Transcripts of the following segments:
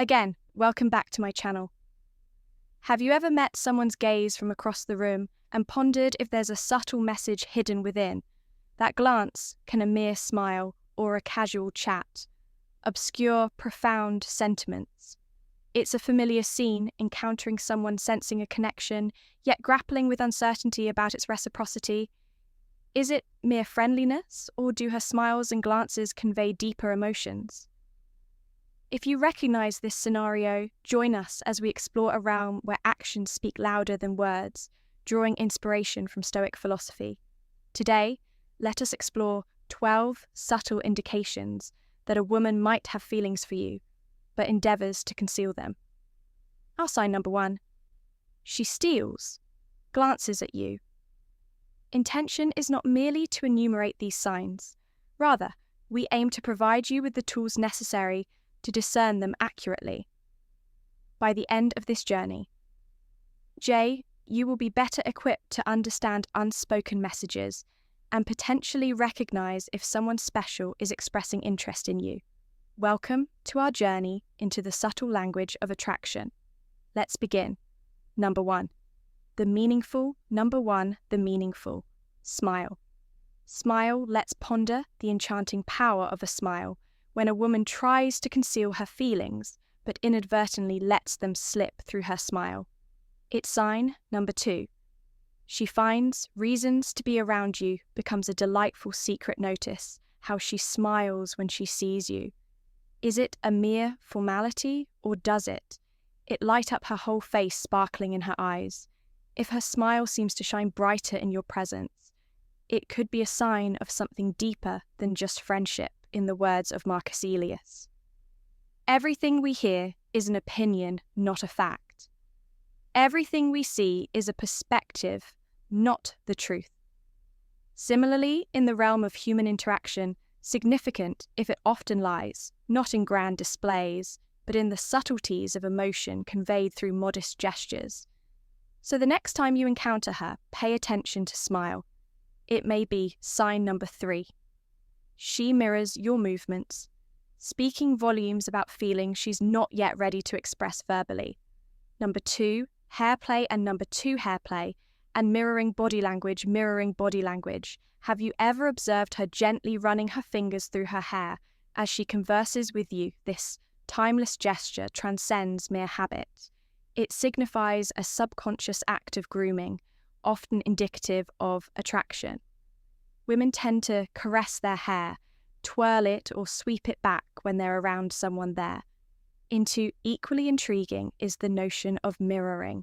Again, welcome back to my channel. Have you ever met someone's gaze from across the room and pondered if there's a subtle message hidden within? That glance can a mere smile or a casual chat, obscure, profound sentiments. It's a familiar scene, encountering someone sensing a connection, yet grappling with uncertainty about its reciprocity. Is it mere friendliness, or do her smiles and glances convey deeper emotions? If you recognize this scenario, join us as we explore a realm where actions speak louder than words, drawing inspiration from Stoic philosophy. Today, let us explore 12 subtle indications that a woman might have feelings for you, but endeavors to conceal them. Our sign number 1. She steals, glances at you. Intention is not merely to enumerate these signs. Rather, we aim to provide you with the tools necessary to discern them accurately. By the end of this journey, you will be better equipped to understand unspoken messages and potentially recognize if someone special is expressing interest in you. Welcome to our journey into the subtle language of attraction. Let's begin. Number 1. The meaningful. Smile. Smile. Let's ponder the enchanting power of a smile when a woman tries to conceal her feelings but inadvertently lets them slip through her smile. It's sign number 2. She finds reasons to be around you, becomes a delightful secret. Notice how she smiles when she sees you. Is it a mere formality, or does it light up her whole face, sparkling in her eyes? If her smile seems to shine brighter in your presence, it could be a sign of something deeper than just friendship, in the words of Marcus Aurelius. Everything we hear is an opinion, not a fact. Everything we see is a perspective, not the truth. Similarly, in the realm of human interaction, significant if it often lies, not in grand displays, but in the subtleties of emotion conveyed through modest gestures. So the next time you encounter her, pay attention to smile. It may be sign number 3. She mirrors your movements, speaking volumes about feelings she's not yet ready to express verbally. Number 2, hairplay, and number 2, hairplay, and mirroring body language. Have you ever observed her gently running her fingers through her hair as she converses with you? This timeless gesture transcends mere habit. It signifies a subconscious act of grooming, often indicative of attraction. Women tend to caress their hair, twirl it, or sweep it back when they're around someone there. Equally intriguing is the notion of mirroring.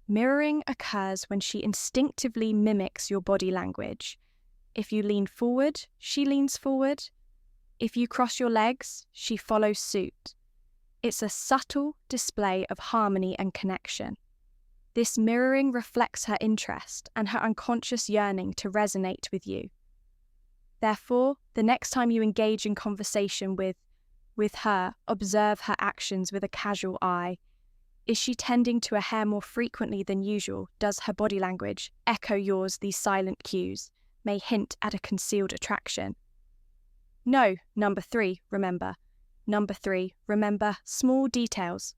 Mirroring occurs when she instinctively mimics your body language. If you lean forward, she leans forward. If you cross your legs, she follows suit. It's a subtle display of harmony and connection. This mirroring reflects her interest and her unconscious yearning to resonate with you. Therefore, the next time you engage in conversation with her, observe her actions with a casual eye. Is she tending to her hair more frequently than usual? Does her body language echo yours? These silent cues may hint at a concealed attraction. No, number 3, remember. Small details.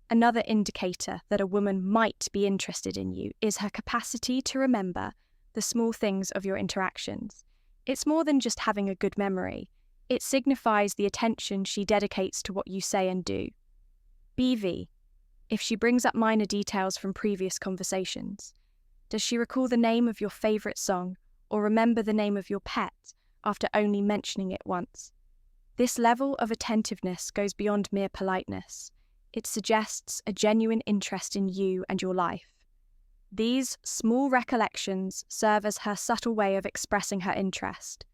Another indicator that a woman might be interested in you is her capacity to remember the small things of your interactions. It's more than just having a good memory. It signifies the attention she dedicates to what you say and do. BV. If she brings up minor details from previous conversations. Does she recall the name of your favorite song or remember the name of your pet after only mentioning it once? This level of attentiveness goes beyond mere politeness. It suggests a genuine interest in you and your life. These small recollections serve as her subtle way of expressing her interest.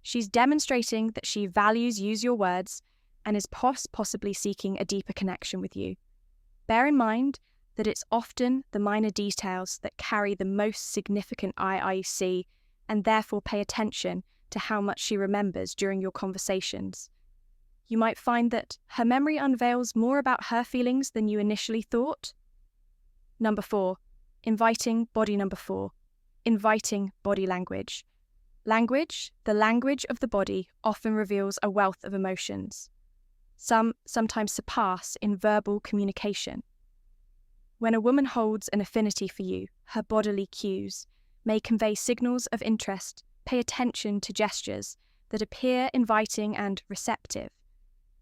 She's demonstrating that she values your words and is possibly seeking a deeper connection with you. Bear in mind that it's often the minor details that carry the most significant IIC, and therefore pay attention to how much she remembers during your conversations. You might find that her memory unveils more about her feelings than you initially thought. Number 4, inviting body language. The language of the body, often reveals a wealth of emotions. Some sometimes surpass in verbal communication. When a woman holds an affinity for you, her bodily cues may convey signals of interest. Pay attention to gestures that appear inviting and receptive.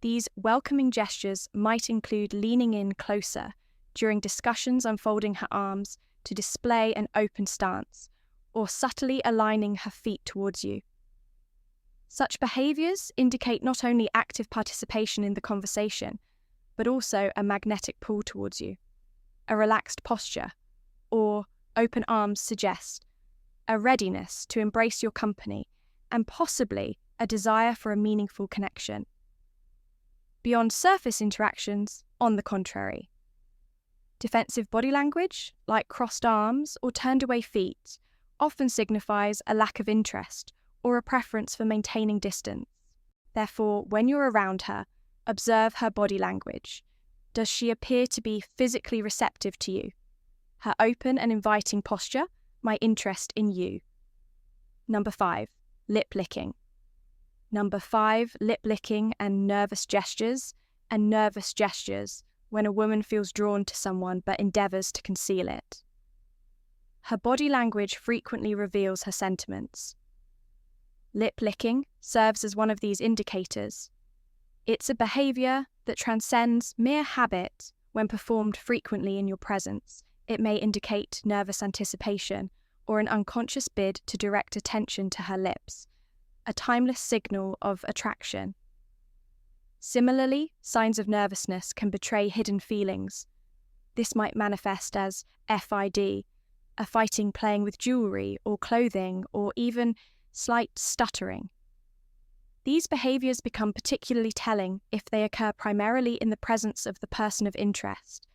These welcoming gestures might include leaning in closer during discussions, unfolding her arms to display an open stance, or subtly aligning her feet towards you. Such behaviours indicate not only active participation in the conversation, but also a magnetic pull towards you. A relaxed posture or open arms suggest a readiness to embrace your company and possibly a desire for a meaningful connection. Beyond surface interactions, on the contrary, defensive body language, like crossed arms or turned away feet, often signifies a lack of interest or a preference for maintaining distance. Therefore, when you're around her, observe her body language. Does she appear to be physically receptive to you? Her open and inviting posture, my interest in you. Number 5, lip licking. Number 5, lip licking and nervous gestures when a woman feels drawn to someone but endeavours to conceal it. Her body language frequently reveals her sentiments. Lip licking serves as one of these indicators. It's a behaviour that transcends mere habit. When performed frequently in your presence, it may indicate nervous anticipation or an unconscious bid to direct attention to her lips, a timeless signal of attraction. Similarly, signs of nervousness can betray hidden feelings. This might manifest as FID, a fighting playing with jewellery or clothing, or even slight stuttering. These behaviours become particularly telling if they occur primarily in the presence of the person of interest.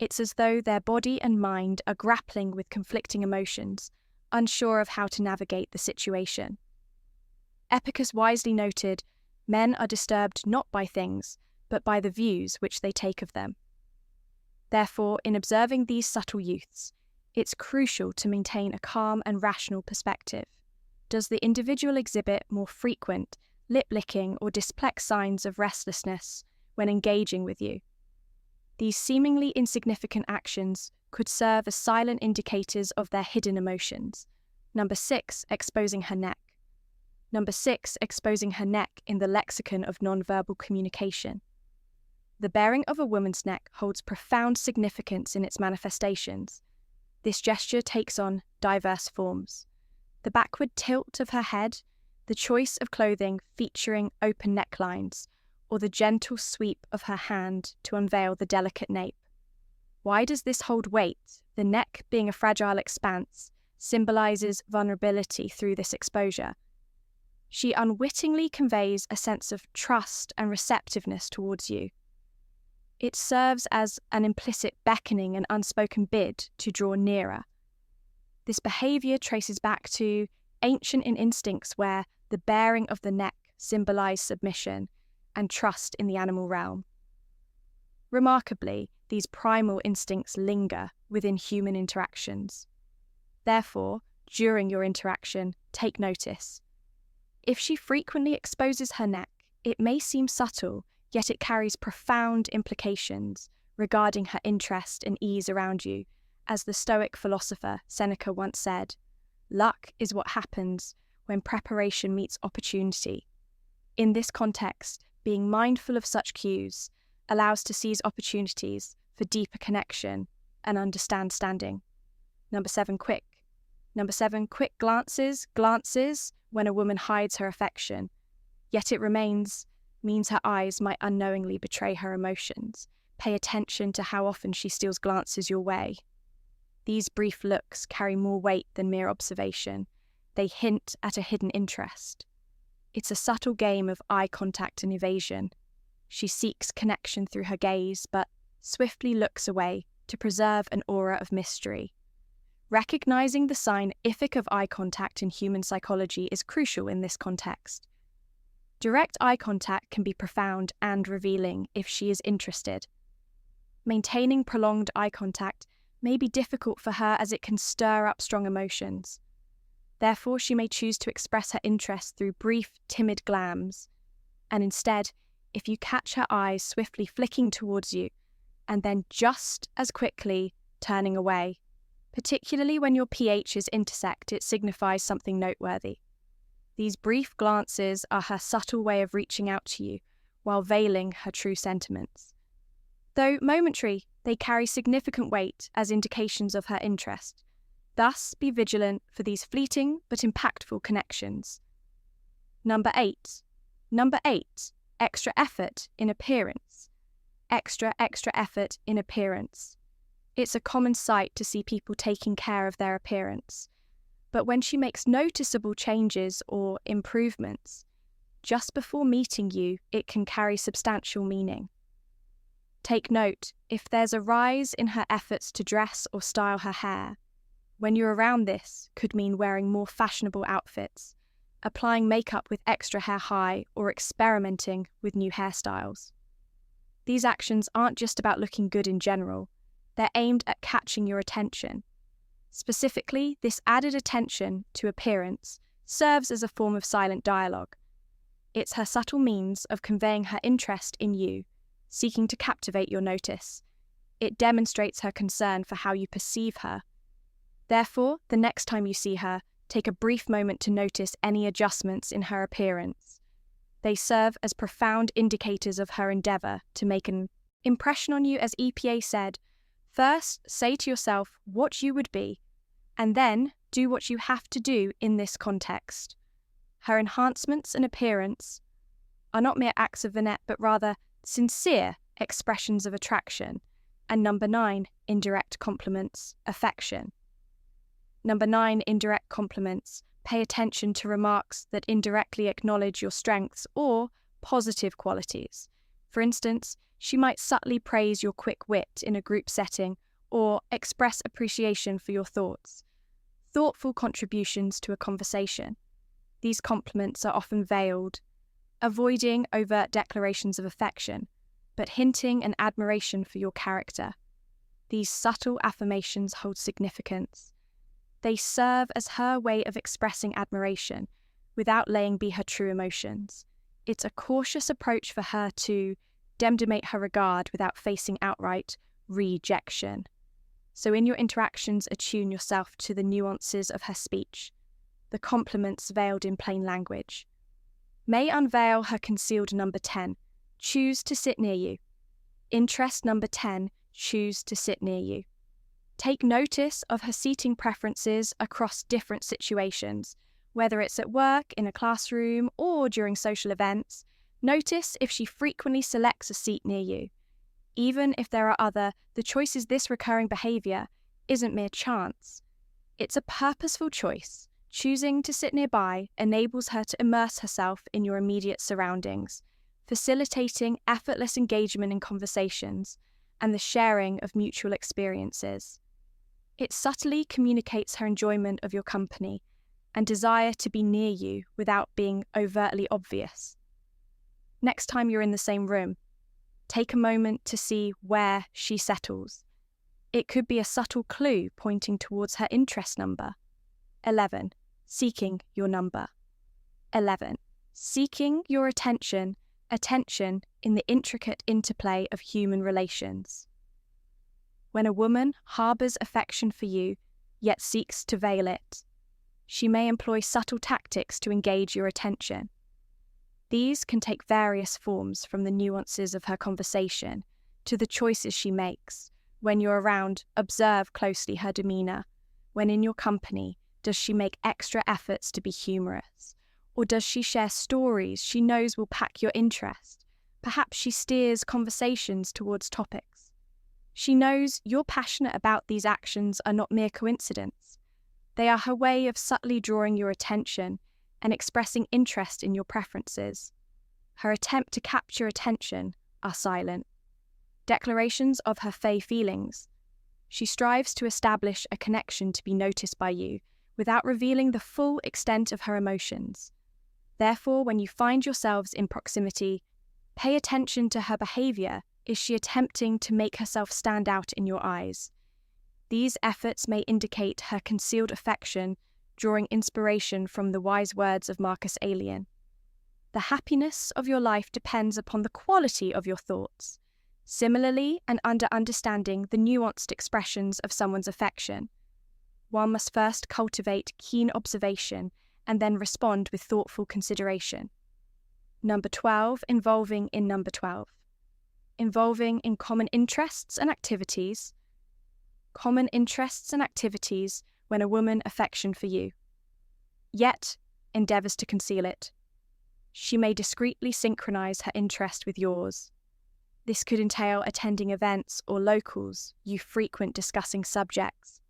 It's as though their body and mind are grappling with conflicting emotions, unsure of how to navigate the situation. Epicus wisely noted, men are disturbed not by things, but by the views which they take of them. Therefore, in observing these subtle youths, it's crucial to maintain a calm and rational perspective. Does the individual exhibit more frequent lip-licking or dysplex signs of restlessness when engaging with you? These seemingly insignificant actions could serve as silent indicators of their hidden emotions. Number 6, exposing her neck. Number 6, exposing her neck in the lexicon of nonverbal communication. The baring of a woman's neck holds profound significance in its manifestations. This gesture takes on diverse forms. The backward tilt of her head, the choice of clothing featuring open necklines, or the gentle sweep of her hand to unveil the delicate nape. Why does this hold weight? The neck, being a fragile expanse, symbolises vulnerability through this exposure. She unwittingly conveys a sense of trust and receptiveness towards you. It serves as an implicit beckoning and unspoken bid to draw nearer. This behaviour traces back to ancient instincts where the baring of the neck symbolised submission and trust in the animal realm. Remarkably, these primal instincts linger within human interactions. Therefore, during your interaction, take notice. If she frequently exposes her neck, it may seem subtle, yet it carries profound implications regarding her interest and ease around you. As the Stoic philosopher Seneca once said, "Luck is what happens when preparation meets opportunity." In this context, being mindful of such cues allows to seize opportunities for deeper connection and understanding. Number 7, quick. Number 7, quick glances when a woman hides her affection, yet it means her eyes might unknowingly betray her emotions. Pay attention to how often she steals glances your way. These brief looks carry more weight than mere observation. They hint at a hidden interest. It's a subtle game of eye contact and evasion. She seeks connection through her gaze, but swiftly looks away to preserve an aura of mystery. Recognizing the sign ific of eye contact in human psychology is crucial in this context. Direct eye contact can be profound and revealing if she is interested. Maintaining prolonged eye contact may be difficult for her as it can stir up strong emotions. Therefore, she may choose to express her interest through brief, timid glams, and instead if you catch her eyes swiftly flicking towards you and then just as quickly turning away. Particularly when your pHs intersect, it signifies something noteworthy. These brief glances are her subtle way of reaching out to you while veiling her true sentiments. Though momentary, they carry significant weight as indications of her interest. Thus, be vigilant for these fleeting but impactful connections. Number 8. Extra effort in appearance. Extra effort in appearance. It's a common sight to see people taking care of their appearance. But when she makes noticeable changes or improvements, just before meeting you, it can carry substantial meaning. Take note, if there's a rise in her efforts to dress or style her hair, when you're around, this could mean wearing more fashionable outfits, applying makeup with extra hair high, or experimenting with new hairstyles. These actions aren't just about looking good in general, they're aimed at catching your attention. Specifically, this added attention to appearance serves as a form of silent dialogue. It's her subtle means of conveying her interest in you, seeking to captivate your notice. It demonstrates her concern for how you perceive her. Therefore, the next time you see her, take a brief moment to notice any adjustments in her appearance. They serve as profound indicators of her endeavour to make an impression on you. As EPA said, first say to yourself what you would be, and then do what you have to do in this context. Her enhancements and appearance are not mere acts of Vanette, but rather sincere expressions of attraction. And number 9, indirect compliments, affection. Number 9, indirect compliments. Pay attention to remarks that indirectly acknowledge your strengths or positive qualities. For instance, she might subtly praise your quick wit in a group setting or express appreciation for your thoughts. Thoughtful contributions to a conversation. These compliments are often veiled, avoiding overt declarations of affection, but hinting an admiration for your character. These subtle affirmations hold significance. They serve as her way of expressing admiration without laying bare her true emotions. It's a cautious approach for her to demonstrate her regard without facing outright rejection. So in your interactions, attune yourself to the nuances of her speech, the compliments veiled in plain language. May unveil her concealed number 10, choose to sit near you. Interest number 10, choose to sit near you. Take notice of her seating preferences across different situations, whether it's at work, in a classroom, or during social events. Notice if she frequently selects a seat near you. Even if there are other, the choice is this recurring behaviour isn't mere chance. It's a purposeful choice. Choosing to sit nearby enables her to immerse herself in your immediate surroundings, facilitating effortless engagement in conversations and the sharing of mutual experiences. It subtly communicates her enjoyment of your company and desire to be near you without being overtly obvious. Next time you're in the same room, take a moment to see where she settles. It could be a subtle clue pointing towards her interest number. 11. Seeking your number. 11. Seeking your attention in the intricate interplay of human relations. When a woman harbours affection for you, yet seeks to veil it, she may employ subtle tactics to engage your attention. These can take various forms, from the nuances of her conversation to the choices she makes. When you're around, observe closely her demeanour. When in your company, does she make extra efforts to be humorous? Or does she share stories she knows will pack your interest? Perhaps she steers conversations towards topics she knows you're passionate about. These actions are not mere coincidence. They are her way of subtly drawing your attention and expressing interest in your preferences. Her attempt to capture attention are silent. Declarations of her fey feelings. She strives to establish a connection to be noticed by you without revealing the full extent of her emotions. Therefore, when you find yourselves in proximity, pay attention to her behaviour. Is she attempting to make herself stand out in your eyes? These efforts may indicate her concealed affection, drawing inspiration from the wise words of Marcus Aurelius. The happiness of your life depends upon the quality of your thoughts. Similarly, and under understanding the nuanced expressions of someone's affection, one must first cultivate keen observation and then respond with thoughtful consideration. Number 12, involving in number 12. Involving in common interests and activities. Common interests and activities when a woman affection for you, yet endeavours to conceal it. She may discreetly synchronize her interest with yours. This could entail attending events or locals you frequent discussing subjects.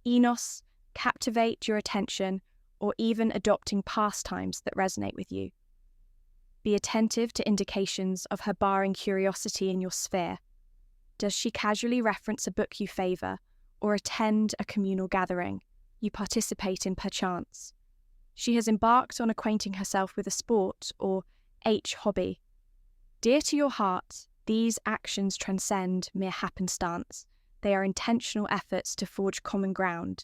Enos, captivate your attention, or even adopting pastimes that resonate with you. Be attentive to indications of her barring curiosity in your sphere. Does she casually reference a book you favour, or attend a communal gathering you participate in perchance? She has embarked on acquainting herself with a sport or hobby. Dear to your heart, these actions transcend mere happenstance. They are intentional efforts to forge common ground,